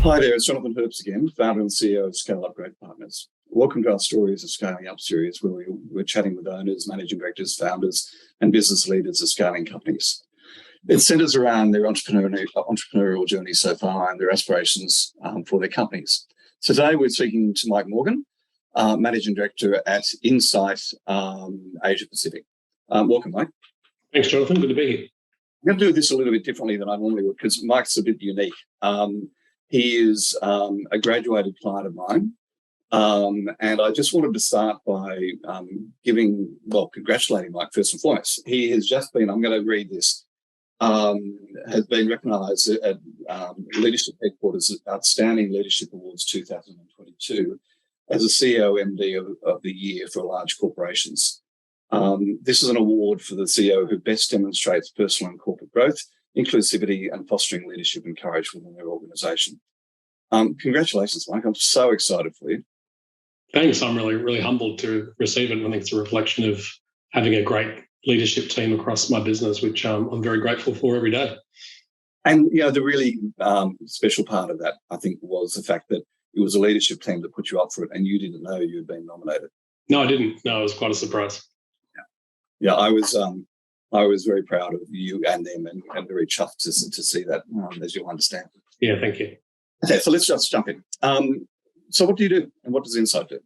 Hi there, it's Jonathan Herps again, founder and CEO of Scale Up Great Partners. Welcome to our Stories of Scaling Up series, where we're chatting with owners, managing directors, founders, and business leaders of scaling companies. It centers around their entrepreneurial journey so far and their aspirations for their companies. So today we're speaking to Mike Morgan, Managing Director at Insight Asia Pacific. Welcome, Mike. Thanks, Jonathan. Good to be here. I'm going to do this a little bit differently than I normally would because Mike's a bit unique. He is a graduated client of mine. And I just wanted to start by congratulating Mike first and foremost. He has just been, I'm going to read this, has been recognised at Leadership Headquarters Outstanding Leadership Awards 2022 as a CEO MD of the Year for large corporations. This is an award for the CEO who best demonstrates personal and corporate growth, inclusivity, and fostering leadership and courage within their organisation. Congratulations, Mike. I'm so excited for you. Thanks. I'm really humbled to receive it. I think it's a reflection of having a great leadership team across my business, which I'm very grateful for every day. And, the really special part of that, I think, was the fact that it was a leadership team that put you up for it and you didn't know you had been nominated. No, I didn't. No, it was quite a surprise. Yeah, I was very proud of you and them and very chuffed to see that, as you'll understand. Yeah, thank you. Okay, so let's just jump in. So what do you do and what does Insight do?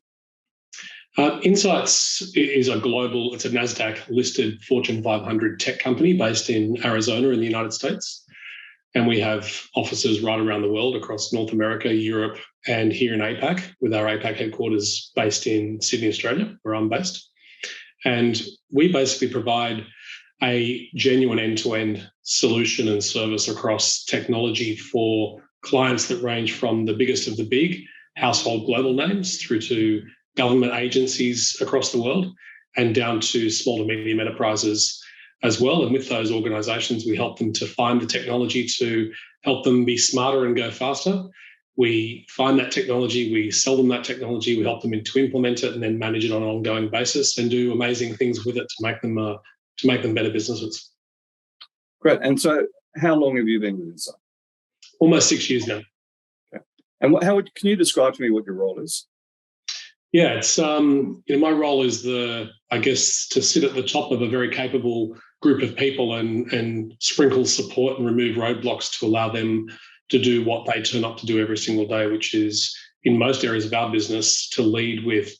Insights is it's a NASDAQ-listed Fortune 500 tech company based in Arizona in the United States. And we have offices right around the world across North America, Europe, and here in APAC, with our APAC headquarters based in Sydney, Australia, where I'm based. And we basically provide a genuine end-to-end solution and service across technology for clients that range from the biggest of the big household global names through to government agencies across the world and down to small to medium enterprises as well. And with those organisations, we help them to find the technology to help them be smarter and go faster. We find that technology, we sell them that technology, we help them to implement it and then manage it on an ongoing basis and do amazing things with it to make them better businesses. Great. And so how long have you been with Insight? Almost 6 years now. Okay. And can you describe to me what your role is? Yeah, it's my role is to sit at the top of a very capable group of people and sprinkle support and remove roadblocks to allow them to do what they turn up to do every single day, which is in most areas of our business to lead with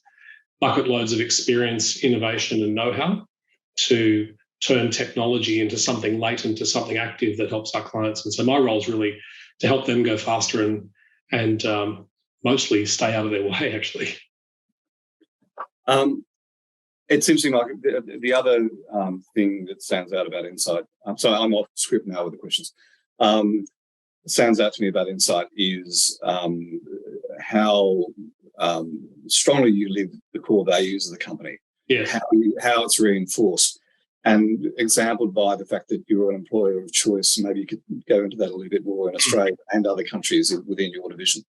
bucket loads of experience, innovation, and know-how to turn technology into something latent, to something active that helps our clients. And so my role is really to help them go faster and mostly stay out of their way, actually. It seems to me like the other thing that stands out about Insight, so I'm off script now with the questions, stands out to me about Insight is how strongly you live the core values of the company. Yes. How it's reinforced and exampled by the fact that you're an employer of choice. Maybe you could go into that a little bit more in Australia and other countries within your division.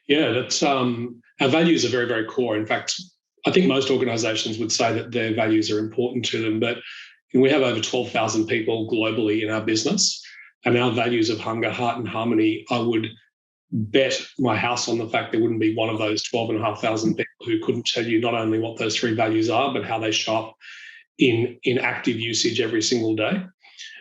Yeah, that's our values are very, very core. In fact, I think most organisations would say that their values are important to them, but we have over 12,000 people globally in our business, and our values of hunger, heart, and harmony, I would bet my house on the fact there wouldn't be one of those 12,500 people who couldn't tell you not only what those three values are, but how they show up in active usage every single day.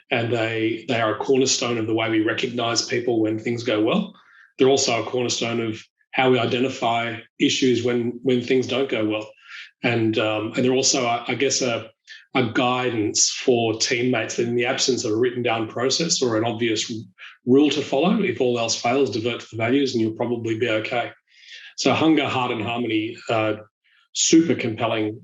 And they are a cornerstone of the way we recognise people when things go well. They're also a cornerstone of how we identify issues when things don't go well. And they're also, a guidance for teammates that in the absence of a written down process or an obvious rule to follow, if all else fails, divert to the values and you'll probably be okay. So hunger, heart, and harmony, super compelling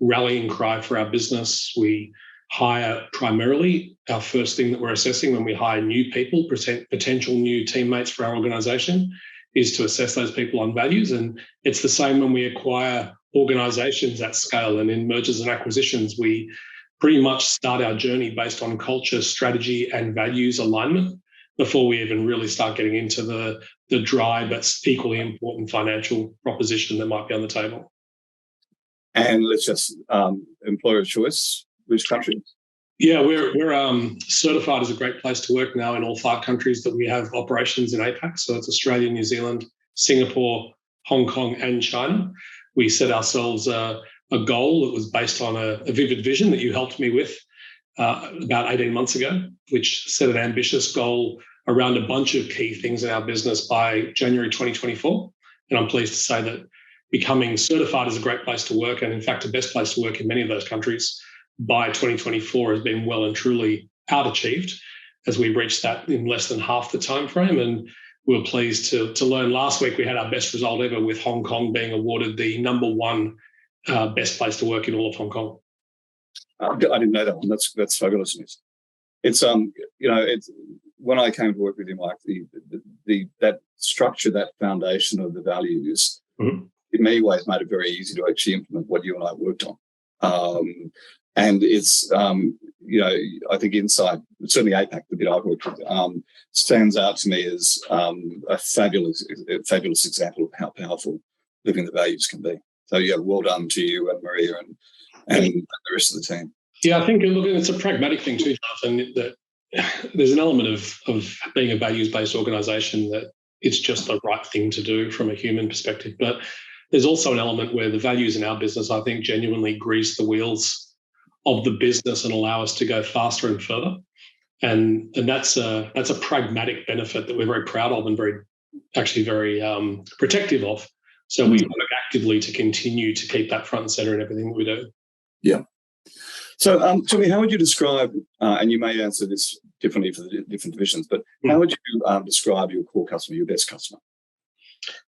rallying cry for our business. We hire primarily, our first thing that we're assessing when we hire new people, potential new teammates for our organisation, is to assess those people on values. And it's the same when we acquire organisations at scale, and in mergers and acquisitions, we pretty much start our journey based on culture, strategy, and values alignment before we even really start getting into the dry but equally important financial proposition that might be on the table. And let's just employer of choice, which country? Yeah, we're certified as a great place to work now in all 5 countries that we have operations in APAC. So it's Australia, New Zealand, Singapore, Hong Kong, and China. We set ourselves a goal that was based on a vivid vision that you helped me with about 18 months ago, which set an ambitious goal around a bunch of key things in our business by January 2024. And I'm pleased to say that becoming certified as a great place to work, and in fact, the best place to work in many of those countries by 2024 has been well and truly out-achieved as we reached that in less than half the time frame. And we were pleased to learn last week we had our best result ever, with Hong Kong being awarded the #1 best place to work in all of Hong Kong. I didn't know that one. That's fabulous news. It's it's when I came to work with you, Mike, that structure, that foundation of the values, in many ways made it very easy to actually implement what you and I worked on. And it's, I think inside, certainly APAC, the bit I've worked with, stands out to me as a fabulous example of how powerful living the values can be. So, yeah, well done to you and Maria and the rest of the team. Yeah, I think, look, it's a pragmatic thing too, Jonathan, that there's an element of being a values-based organisation that it's just the right thing to do from a human perspective. But there's also an element where the values in our business, I think, genuinely grease the wheels of the business and allow us to go faster and further. And that's a pragmatic benefit that we're very proud of and very protective of. So we work actively to continue to keep that front and center in everything that we do. Yeah. So tell me, how would you describe, and you may answer this differently for the different divisions, but how would you describe your core customer, your best customer?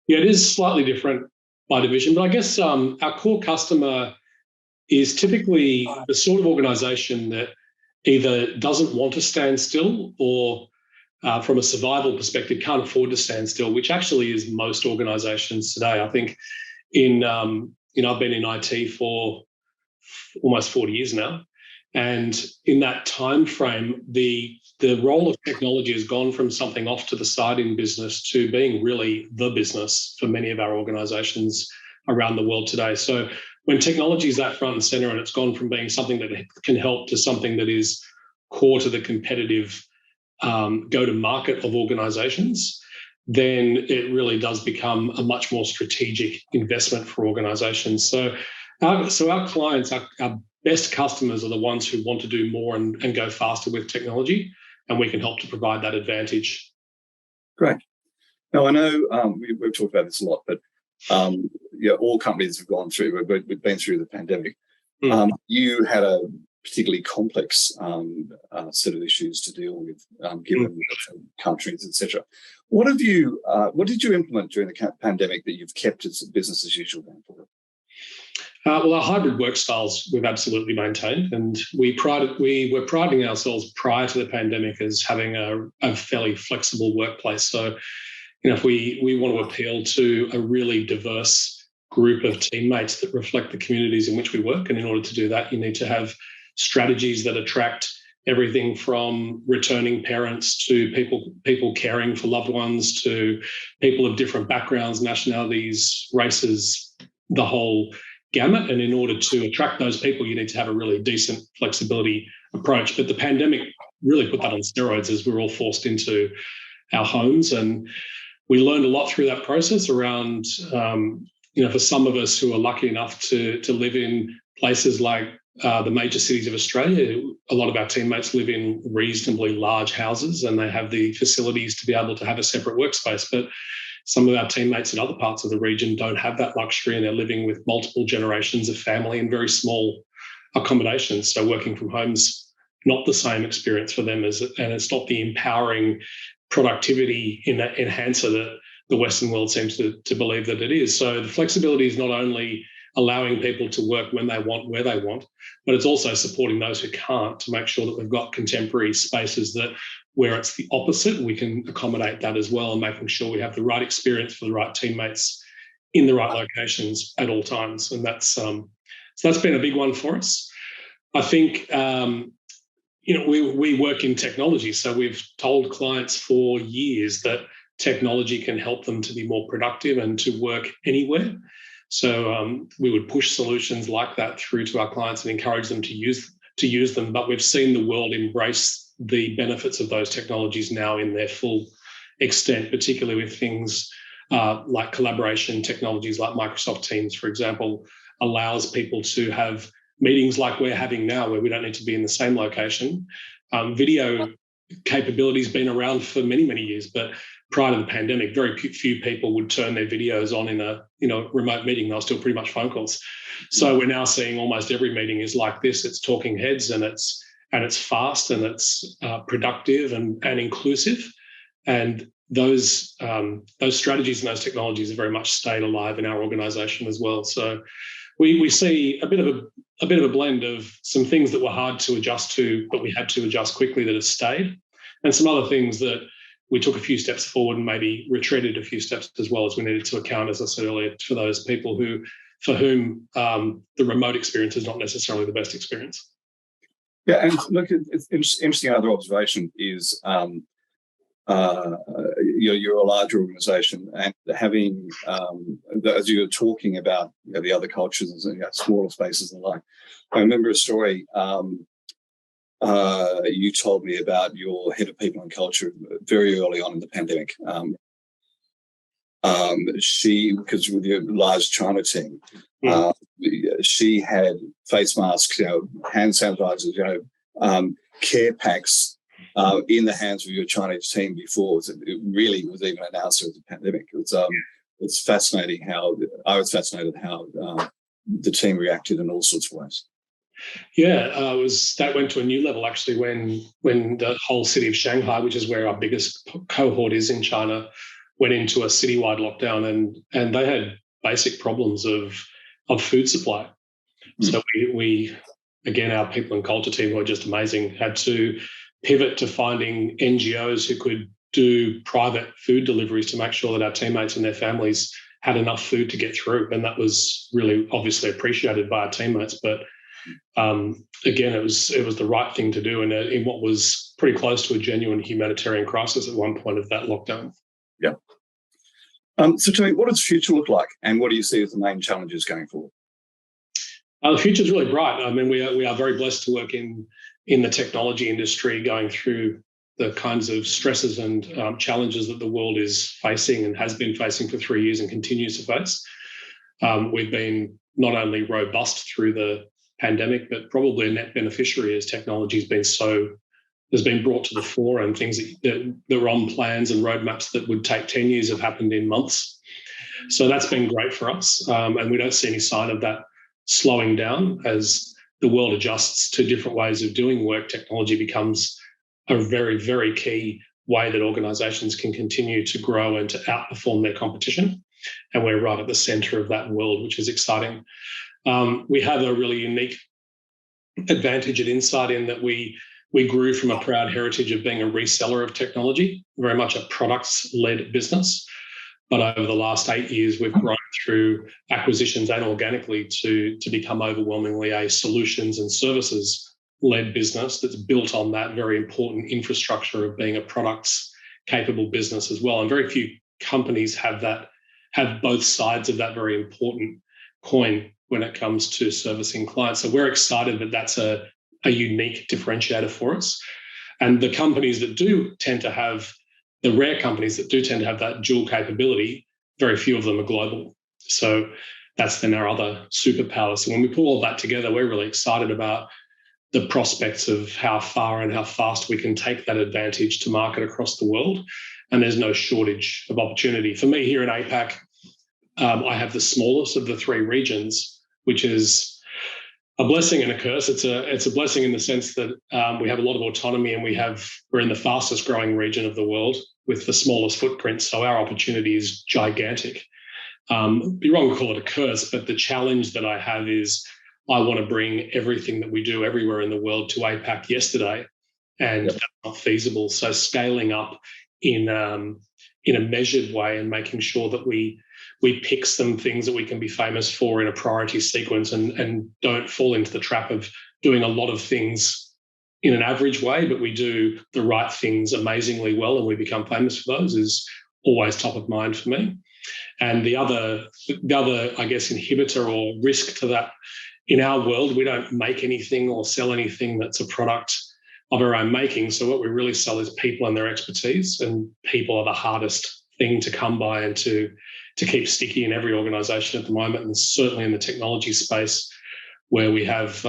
Yeah, it is slightly different by division, but I guess our core customer is typically the sort of organisation that either doesn't want to stand still or from a survival perspective can't afford to stand still, which actually is most organisations today. I think I've been in IT for almost 40 years now, and in that time frame, the role of technology has gone from something off to the side in business to being really the business for many of our organisations around the world today. So when technology is that front and center and it's gone from being something that can help to something that is core to the competitive go-to-market of organizations, then it really does become a much more strategic investment for organizations. So our clients, our best customers are the ones who want to do more and go faster with technology, and we can help to provide that advantage. Great. Now, I know we've talked about this a lot, but all companies have gone through, we've been through the pandemic. You had a particularly complex set of issues to deal with, given countries, etc. What did you implement during the pandemic that you've kept as business as usual going forward? Well, our hybrid work styles we've absolutely maintained, and we were priding ourselves prior to the pandemic as having a fairly flexible workplace. So, if we want to appeal to a really diverse group of teammates that reflect the communities in which we work, and in order to do that, you need to have strategies that attract everything from returning parents to people caring for loved ones to people of different backgrounds, nationalities, races, the whole gamut. And in order to attract those people, you need to have a really decent flexibility approach. But the pandemic really put that on steroids as we were all forced into our homes. And we learned a lot through that process around, for some of us who are lucky enough to live in places like the major cities of Australia, a lot of our teammates live in reasonably large houses and they have the facilities to be able to have a separate workspace. But some of our teammates in other parts of the region don't have that luxury, and they're living with multiple generations of family in very small accommodations. So working from home's not the same experience for them, and it's not the empowering productivity enhancer that the Western world seems to believe that it is. So the flexibility is not only allowing people to work when they want, where they want, but it's also supporting those who can't to make sure that we've got contemporary spaces that where it's the opposite, we can accommodate that as well, and making sure we have the right experience for the right teammates in the right locations at all times. And that's been a big one for us. I think, we work in technology, so we've told clients for years that technology can help them to be more productive and to work anywhere. So we would push solutions like that through to our clients and encourage them to use to use them, but we've seen the world embrace the benefits of those technologies now in their full extent, particularly with things like collaboration technologies like Microsoft Teams, for example, allows people to have meetings like we're having now, where we don't need to be in the same location. Video capability's been around for many, many years, but prior to the pandemic, very few people would turn their videos on in a remote meeting. They were still pretty much phone calls. So we're now seeing almost every meeting is like this. It's talking heads, and it's fast, and it's productive and inclusive. And those strategies and those technologies have very much stayed alive in our organisation as well. So we see a bit of a blend of some things that were hard to adjust to, but we had to adjust quickly, that have stayed, and some other things that we took a few steps forward and maybe retreated a few steps as well, as we needed to account, as I said earlier, for those people for whom the remote experience is not necessarily the best experience. Yeah, and look, it's interesting. Other observation is you're a large organisation, and having as you were talking about the other cultures and smaller spaces and the like. I remember a story you told me about your head of people and culture very early on in the pandemic. Because with your large China team, she had face masks, hand sanitizers, care packs in the hands of your Chinese team before it really was even announced as a pandemic. It's fascinating how the team reacted in all sorts of ways. Yeah, that went to a new level actually when the whole city of Shanghai, which is where our biggest cohort is in China, went into a citywide lockdown, and they had basic problems of food supply. So we again, our people and culture team, who are just amazing, had to pivot to finding NGOs who could do private food deliveries to make sure that our teammates and their families had enough food to get through, and that was really obviously appreciated by our teammates. But again, it was the right thing to do in what was pretty close to a genuine humanitarian crisis at one point of that lockdown. Yeah. So tell me, what does the future look like, and what do you see as the main challenges going forward? The future is really bright. I mean, we are very blessed to work in the technology industry, going through the kinds of stresses and challenges that the world is facing and has been facing for 3 years and continues to face. We've been not only robust through the pandemic, but probably a net beneficiary as technology has been brought to the fore, and things that were on plans and roadmaps that would take 10 years have happened in months. So that's been great for us, and we don't see any sign of that slowing down. As the world adjusts to different ways of doing work, technology becomes a very, very key way that organisations can continue to grow and to outperform their competition. And we're right at the centre of that world, which is exciting. We have a really unique advantage at Insight in that we grew from a proud heritage of being a reseller of technology, very much a products-led business. But over the last 8 years, we've grown through acquisitions and organically to become overwhelmingly a solutions and services-led business that's built on that very important infrastructure of being a products-capable business as well. And very few companies have both sides of that very important coin when it comes to servicing clients. So we're excited that that's a unique differentiator for us. And the companies that do tend to have, the rare companies that do tend to have that dual capability, very few of them are global. So that's then our other superpower. So when we pull all that together, we're really excited about the prospects of how far and how fast we can take that advantage to market across the world. And there's no shortage of opportunity. For me here in APAC, I have the smallest of the 3 regions, which is a blessing and a curse. It's a blessing in the sense that we have a lot of autonomy, and we're in the fastest growing region of the world with the smallest footprint. So our opportunity is gigantic. Be wrong to call it a curse, but the challenge that I have is I want to bring everything that we do everywhere in the world to APAC yesterday, and that's not feasible. So scaling up in a measured way and making sure that we pick some things that we can be famous for in a priority sequence, and don't fall into the trap of doing a lot of things in an average way, but we do the right things amazingly well and we become famous for those, is always top of mind for me. And the other, I guess, inhibitor or risk to that in our world, we don't make anything or sell anything that's a product of our own making. So what we really sell is people and their expertise, and people are the hardest thing to come by and to keep sticky in every organisation at the moment, and certainly in the technology space, where we have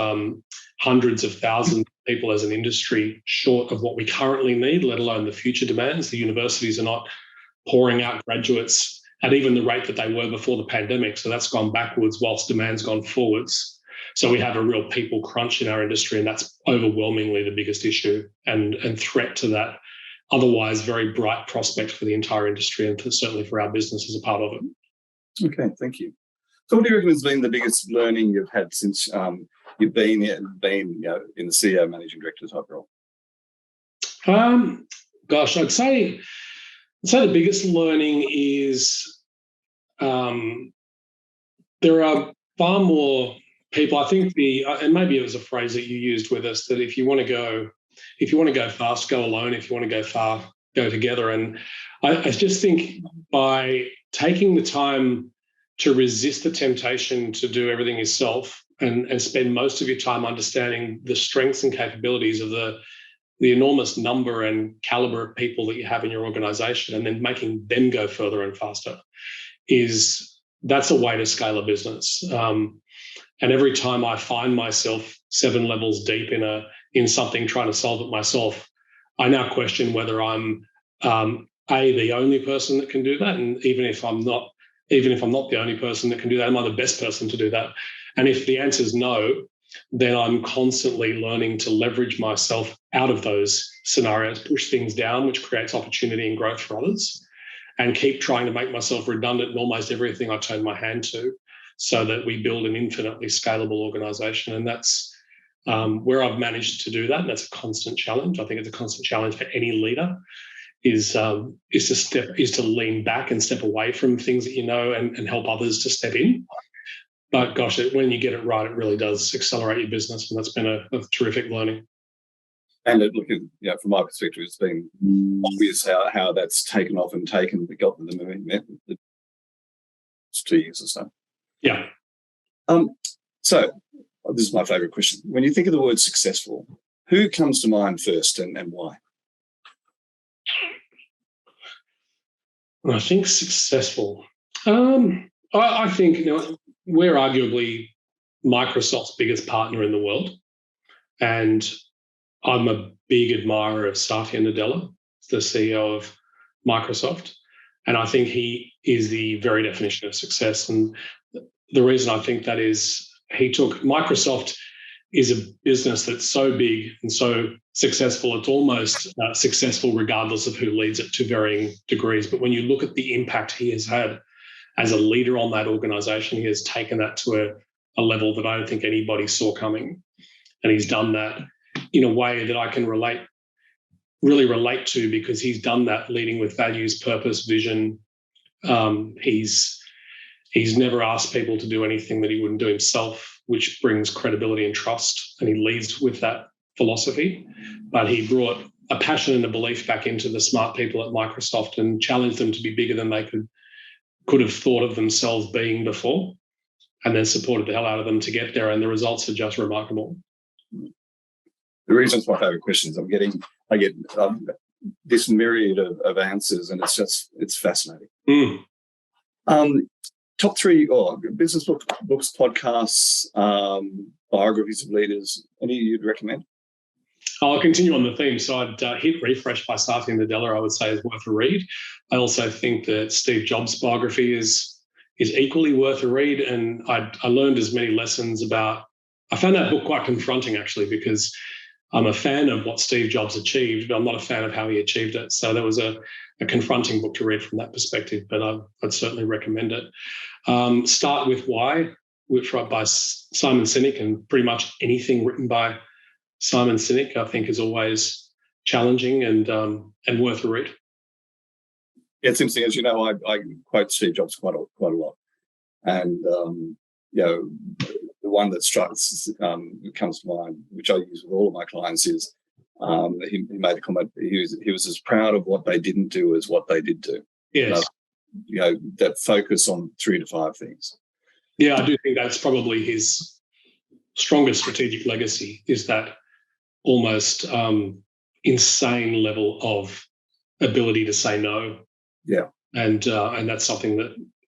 hundreds of thousands of people as an industry short of what we currently need, let alone the future demands. The universities are not pouring out graduates at even the rate that they were before the pandemic. So that's gone backwards whilst demand's gone forwards. So we have a real people crunch in our industry, and that's overwhelmingly the biggest issue and threat to that otherwise very bright prospect for the entire industry, and certainly for our business as a part of it. Okay, thank you. So what do you reckon has been the biggest learning you've had since you've been in the CEO managing director type role? Gosh, I'd say the biggest learning is there are far more people. I think and maybe it was a phrase that you used with us, that if you want to go fast, go alone. If you want to go far, go together. And I just think by taking the time to resist the temptation to do everything yourself and spend most of your time understanding the strengths and capabilities of the enormous number and caliber of people that you have in your organization, and then making them go further and faster, that's a way to scale a business. And every time I find myself 7 levels deep in something, trying to solve it myself, I now question whether I'm the only person that can do that, and even if I'm not the only person that can do that, am I the best person to do that? And if the answer is no, then I'm constantly learning to leverage myself out of those scenarios, push things down, which creates opportunity and growth for others, and keep trying to make myself redundant in almost everything I turn my hand to, so that we build an infinitely scalable organization. And that's where I've managed to do that. And that's a constant challenge. I think it's a constant challenge for any leader, is to lean back and step away from things that you know, and help others to step in. But gosh, when you get it right, it really does accelerate your business, and that's been a terrific learning. And from my perspective, it's been obvious how that's taken off and got the movement. It's 2 years or so. Yeah. So this is my favourite question. When you think of the word successful, who comes to mind first, and why? I think successful. I think we're arguably Microsoft's biggest partner in the world, and I'm a big admirer of Satya Nadella, the CEO of Microsoft, and I think he is the very definition of success. And the reason I think that is, Microsoft is a business that's so big and so successful, it's almost successful regardless of who leads it, to varying degrees. But when you look at the impact he has had as a leader on that organization, he has taken that to a level that I don't think anybody saw coming. And he's done that in a way that I can really relate to, because he's done that leading with values, purpose, vision. He's never asked people to do anything that he wouldn't do himself, which brings credibility and trust, and he leads with that philosophy. But he brought a passion and a belief back into the smart people at Microsoft and challenged them to be bigger than they could have thought of themselves being before, and then supported the hell out of them to get there, and the results are just remarkable. The reason it's my favourite question is I get this myriad of answers, and it's fascinating. Top 3 business books, podcasts, biographies of leaders, any you'd recommend? I'll continue on the theme. So I'd hit Refresh by Satya Nadella, I would say, is worth a read. I also think that Steve Jobs' biography is equally worth a read. And I learned as many lessons I found that book quite confronting, actually, because I'm a fan of what Steve Jobs achieved, but I'm not a fan of how he achieved it. So that was a confronting book to read from that perspective, but I'd certainly recommend it. Start With Why, by Simon Sinek, and pretty much anything written by Simon Sinek, I think, is always challenging and worth a read. Yeah, it's interesting. As you know, I quote Steve Jobs quite a lot, and the one that comes to mind, which I use with all of my clients, is he made a comment. He was as proud of what they didn't do as what they did do. Yes, that focus on 3 to 5 things. Yeah, I do think that's probably his strongest strategic legacy is that almost insane level of ability to say no. Yeah. And that's something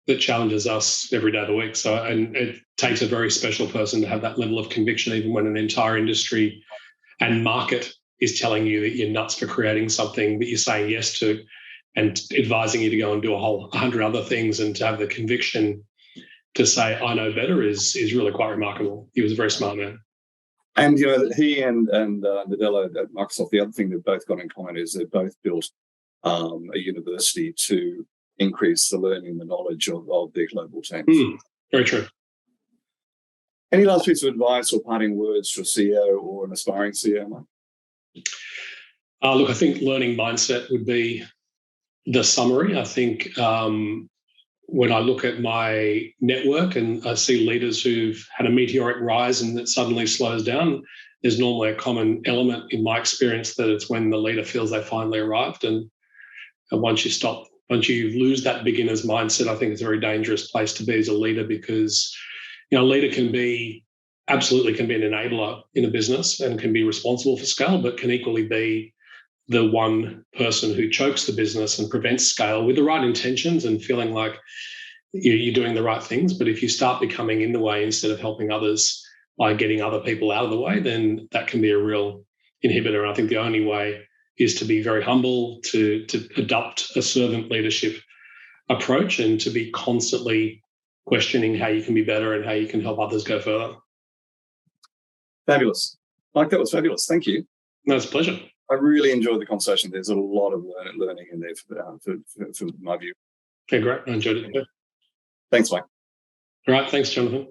that challenges us every day of the week. So, and it takes a very special person to have that level of conviction, even when an entire industry and market is telling you that you're nuts for creating something that you're saying yes to, and advising you to go and do a whole 100 other things, and to have the conviction to say, I know better is really quite remarkable. He was a very smart man. And, he and Nadella at Microsoft, the other thing they've both got in common is they've both built a university to increase the learning and the knowledge of their global teams. Very true. Any last piece of advice or parting words for a CEO or an aspiring CEO, Mike? Look, I think learning mindset would be the summary. I think when I look at my network and I see leaders who've had a meteoric rise and it suddenly slows down, there's normally a common element in my experience that it's when the leader feels they finally arrived. And once you lose that beginner's mindset, I think it's a very dangerous place to be as a leader, because a leader can be an enabler in a business and can be responsible for scale, but can equally be the one person who chokes the business and prevents scale with the right intentions and feeling like you're doing the right things. But if you start becoming in the way instead of helping others by getting other people out of the way, then that can be a real inhibitor. And I think the only way is to be very humble, to adopt a servant leadership approach, and to be constantly questioning how you can be better and how you can help others go further. Fabulous. Mike, that was fabulous. Thank you. No, it's a pleasure. I really enjoyed the conversation. There's a lot of learning in there for my view. Okay, great. I enjoyed it. Thanks, Mike. All right. Thanks, Jonathan.